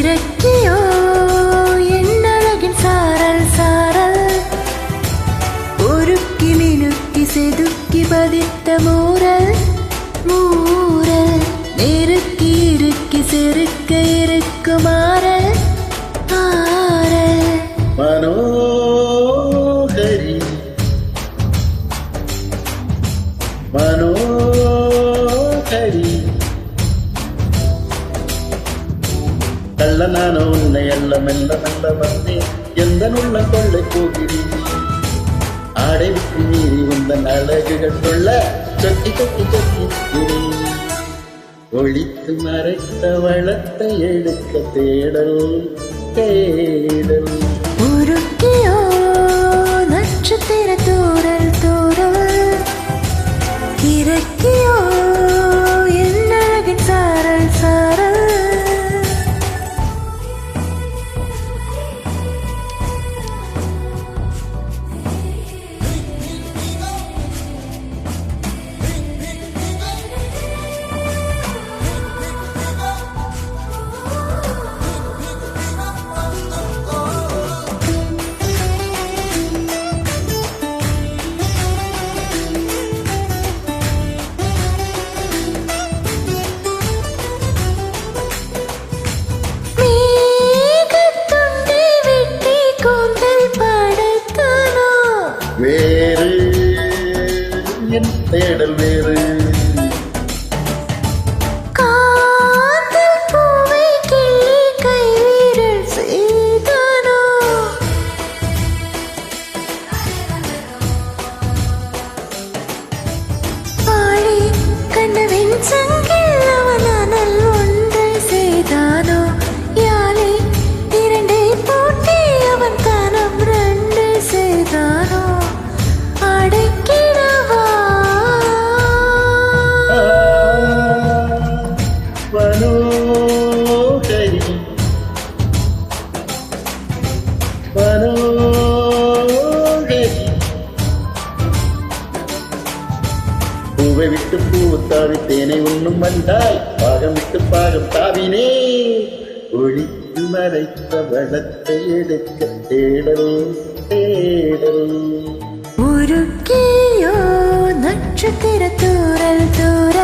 இறக்கியோ என்னழகின் சாரல் சாரல் உருக்கி மினுக்கி செதுக்கி பதித்த மூரல் மூரல் நெருக்கி இறுக்கி செருக்க இருக்குமாறல் ஆறல் மனோகரி மனோகரி கள்ள நானோ உன்னை அல்ல மெல்ல மெல்ல வந்தேன் எந்த உள்ள கொள்ளை போகிறேன் ஆடை விட்டு மீறி உந்தன் அழகுகள் கொள்ள சொட்டி சொட்டி சொட்டி ஒழித்து மறைத்த வளத்தை எடுக்க தேடல் தேடல் உருக்கியோ நட்சத்திர தூரல் தூரல் இறக்கியோ என்னழகின் சாரல் சாரல் வேறு என் தேடல் வேறு காதல் பூவை கிள்ளி கைவிரல் செய்தானோ ஆழி கண்டவின் சங்கில் அவனால் ஒன்றை செய்தானோ யாழை இரண்டை போட்டி அவன் தனம் ரெண்டு செய்தானோ மனோகரி மனோகரி பூவை விட்டு பூவு தாவி தேனை உண்ணும் வந்தாய் பாகம் விட்டு பாகம் தாவினே ஒழித்து மறைத்த வளத்தை எடுக்க தேடல் தேடல் உருக்கியோ நட்சத்திர தூரல் தூரல்